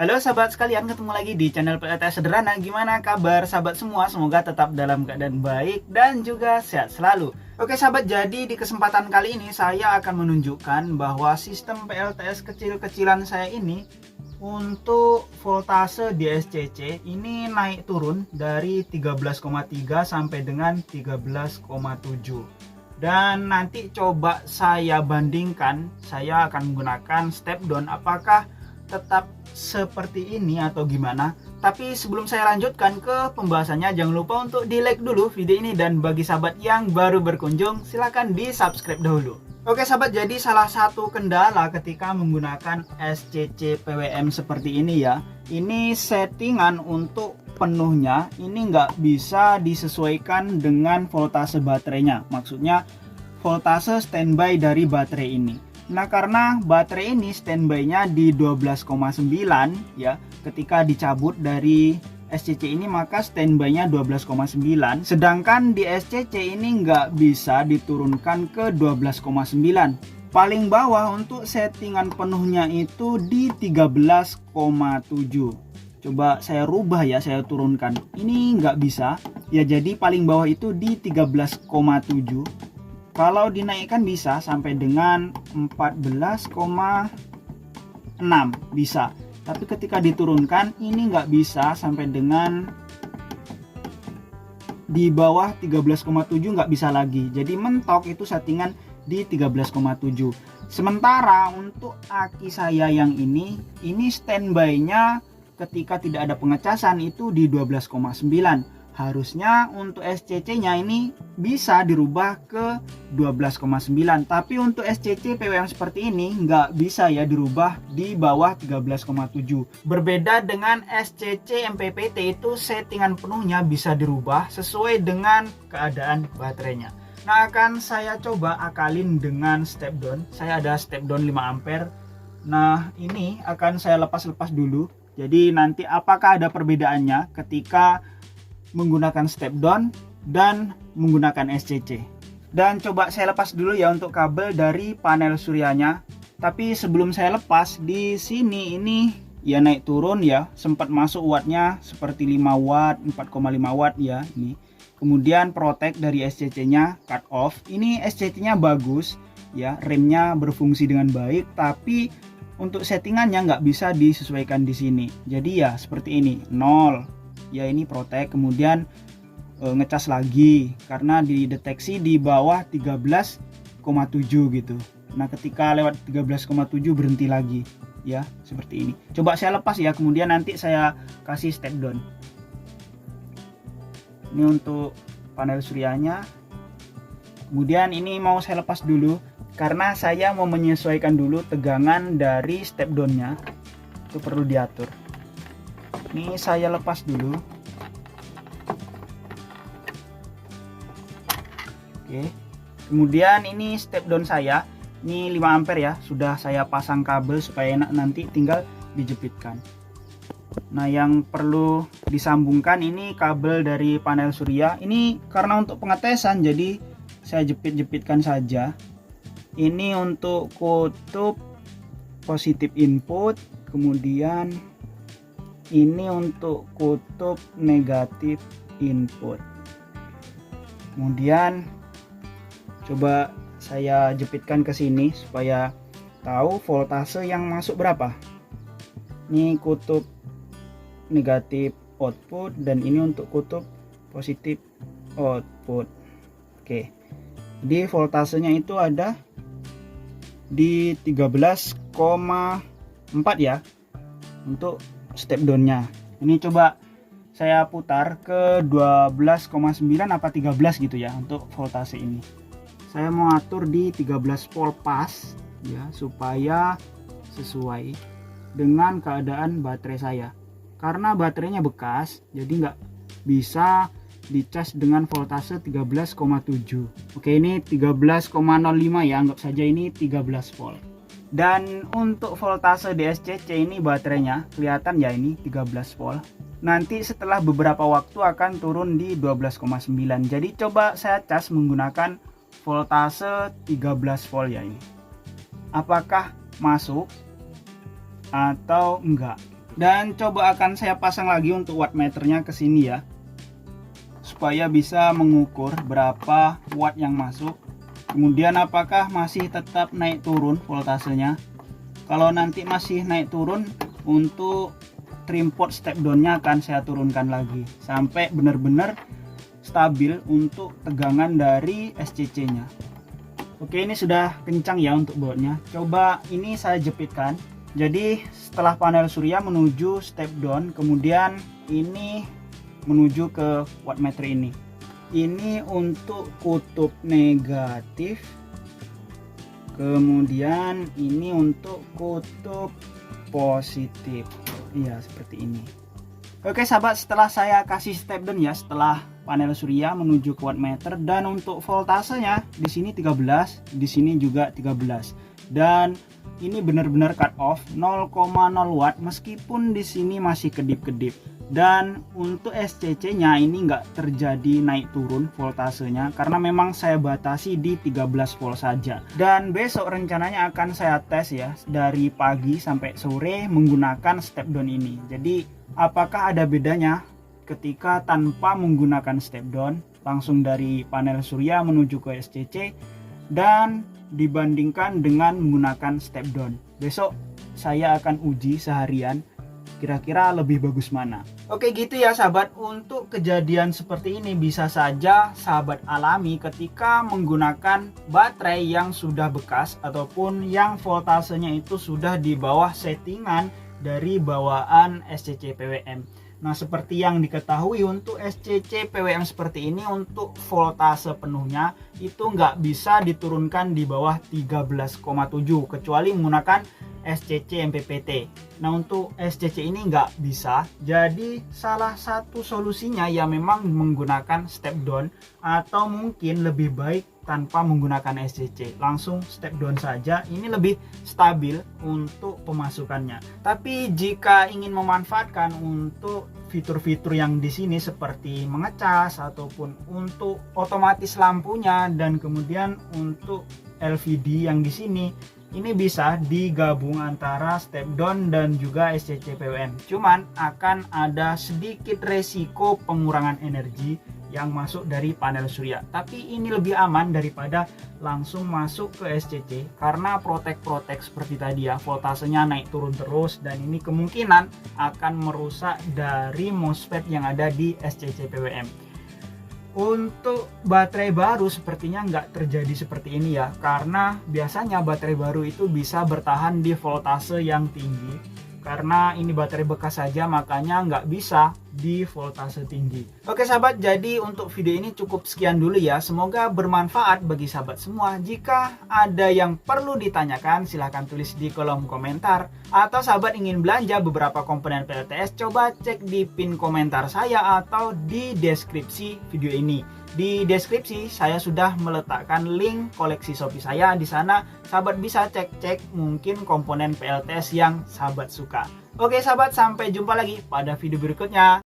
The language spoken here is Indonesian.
Halo sahabat sekalian, ketemu lagi di channel PLTS Sederhana. Gimana kabar sahabat semua? Semoga tetap dalam keadaan baik dan juga sehat selalu. Oke sahabat, jadi di kesempatan kali ini saya akan menunjukkan bahwa sistem PLTS kecil-kecilan saya ini untuk voltase di SCC ini naik turun dari 13,3 sampai dengan 13,7. Dan nanti coba saya bandingkan, saya akan menggunakan step down apakah tetap seperti ini atau gimana. Tapi sebelum saya lanjutkan ke pembahasannya, jangan lupa untuk di like dulu video ini, dan bagi sahabat yang baru berkunjung silahkan di subscribe dahulu. Oke sahabat, jadi salah satu kendala ketika menggunakan SCC PWM seperti ini ya, ini settingan untuk penuhnya ini nggak bisa disesuaikan dengan voltase baterainya, maksudnya voltase standby dari baterai ini. Nah, karena baterai ini standby-nya di 12,9 ya, ketika dicabut dari SCC ini maka standby-nya 12,9, sedangkan di SCC ini nggak bisa diturunkan ke 12,9. Paling bawah untuk settingan penuhnya itu di 13,7. Coba saya rubah ya, saya turunkan. Ini nggak bisa ya, jadi paling bawah itu di 13,7. Kalau dinaikkan bisa sampai dengan 14,6 bisa. Tapi ketika diturunkan ini nggak bisa sampai dengan di bawah 13,7, nggak bisa lagi. Jadi mentok itu settingan di 13,7. Sementara untuk aki saya yang ini standby-nya ketika tidak ada pengecasan itu di 12,9. Harusnya untuk SCC-nya ini bisa dirubah ke 12,9. Tapi untuk SCC PWM seperti ini nggak bisa ya dirubah di bawah 13,7. Berbeda dengan SCC MPPT, itu settingan penuhnya bisa dirubah sesuai dengan keadaan baterainya. Nah, akan saya coba akalin dengan step down. Saya ada step down 5 ampere. Nah, ini akan saya lepas dulu. Jadi nanti apakah ada perbedaannya ketika menggunakan step down dan menggunakan SCC. Dan coba saya lepas dulu ya untuk kabel dari panel suryanya. Tapi sebelum saya lepas, di sini ini ya naik turun ya, sempat masuk wattnya seperti 5 watt, 4,5 watt ya ini. Kemudian protect dari SCC-nya cut off. Ini SCC-nya bagus ya, remnya berfungsi dengan baik, tapi untuk settingannya nggak bisa disesuaikan di sini. Jadi ya seperti ini, 0 ya, ini protect, kemudian ngecas lagi karena dideteksi di bawah 13,7 gitu. Nah, ketika lewat 13,7 berhenti lagi ya, seperti ini. Coba saya lepas ya, kemudian nanti saya kasih step down. Ini untuk panel suryanya. Kemudian ini mau saya lepas dulu karena saya mau menyesuaikan dulu tegangan dari step down-nya. Itu perlu diatur. Ini saya lepas dulu. Oke. Kemudian ini step down saya. Ini 5 ampere ya. Sudah saya pasang kabel supaya enak nanti tinggal dijepitkan. Nah, yang perlu disambungkan ini kabel dari panel surya. Ini karena untuk pengetesan jadi saya jepit-jepitkan saja. Ini untuk kutub positif input, kemudian ini untuk kutub negatif input. Kemudian coba saya jepitkan ke sini supaya tahu voltase yang masuk berapa. Ini kutub negatif output dan ini untuk kutub positif output. Oke. Jadi voltasenya itu ada di 13,4 ya untuk step down-nya. Ini coba saya putar ke 12,9 apa 13 gitu ya untuk voltase ini. Saya mau atur di 13 volt pas ya, supaya sesuai dengan keadaan baterai saya. Karena baterainya bekas, jadi nggak bisa dicas dengan voltase 13,7. Oke, ini 13,05 ya, anggap saja ini 13 volt. Dan untuk voltase di SCC ini baterainya kelihatan ya, ini 13 volt. Nanti setelah beberapa waktu akan turun di 12,9. Jadi coba saya cas menggunakan voltase 13 volt ya ini. Apakah masuk atau enggak? Dan coba akan saya pasang lagi untuk wattmeternya ke sini ya, supaya bisa mengukur berapa watt yang masuk, kemudian apakah masih tetap naik turun voltasenya. Kalau nanti masih naik turun, untuk trim pot step down-nya akan saya turunkan lagi sampai benar-benar stabil untuk tegangan dari SCC-nya. Oke, ini sudah kencang ya untuk bautnya. Coba ini saya jepitkan. Jadi setelah panel surya menuju step down, kemudian ini menuju ke wattmeter ini. Ini untuk kutub negatif, kemudian ini untuk kutub positif. Iya, seperti ini. Oke sahabat, setelah saya kasih step down ya, setelah panel surya menuju ke wattmeter, dan untuk voltasenya di sini 13, di sini juga 13. Dan ini benar-benar cut off 0,0 watt meskipun di sini masih kedip-kedip. Dan untuk SCC-nya ini nggak terjadi naik turun voltasenya karena memang saya batasi di 13 volt saja. Dan besok rencananya akan saya tes ya dari pagi sampai sore menggunakan step down ini. Jadi apakah ada bedanya ketika tanpa menggunakan step down langsung dari panel surya menuju ke SCC dan dibandingkan dengan menggunakan step down. Besok saya akan uji seharian kira-kira lebih bagus mana. Oke gitu ya sahabat, untuk kejadian seperti ini bisa saja sahabat alami ketika menggunakan baterai yang sudah bekas ataupun yang voltasenya itu sudah di bawah settingan dari bawaan SCC PWM. Nah seperti yang diketahui untuk SCC PWM seperti ini, untuk voltase penuhnya itu nggak bisa diturunkan di bawah 13,7 kecuali menggunakan SCC MPPT. Nah untuk SCC ini nggak bisa, jadi salah satu solusinya ya memang menggunakan step down, atau mungkin lebih baik tanpa menggunakan SCC, langsung step down saja. Ini lebih stabil untuk pemasukannya. Tapi jika ingin memanfaatkan untuk fitur-fitur yang di sini seperti mengecas ataupun untuk otomatis lampunya dan kemudian untuk LVD yang di sini, ini bisa digabung antara step down dan juga SCC PWM. Cuman akan ada sedikit resiko pengurangan energi yang masuk dari panel surya. Tapi ini lebih aman daripada langsung masuk ke SCC karena protek-protek seperti tadi ya, voltasenya naik turun terus, dan ini kemungkinan akan merusak dari MOSFET yang ada di SCC PWM. Untuk baterai baru sepertinya nggak terjadi seperti ini ya, karena biasanya baterai baru itu bisa bertahan di voltase yang tinggi. Karena ini baterai bekas saja, makanya nggak bisa di voltase tinggi. Oke sahabat, jadi untuk video ini cukup sekian dulu ya. Semoga bermanfaat bagi sahabat semua. Jika ada yang perlu ditanyakan, silahkan tulis di kolom komentar. Atau sahabat ingin belanja beberapa komponen PLTS, coba cek di pin komentar saya atau di deskripsi video ini. Di deskripsi saya sudah meletakkan link koleksi Shopee saya. Di sana sahabat bisa cek-cek mungkin komponen PLTS yang sahabat suka. Oke sahabat, sampai jumpa lagi pada video berikutnya.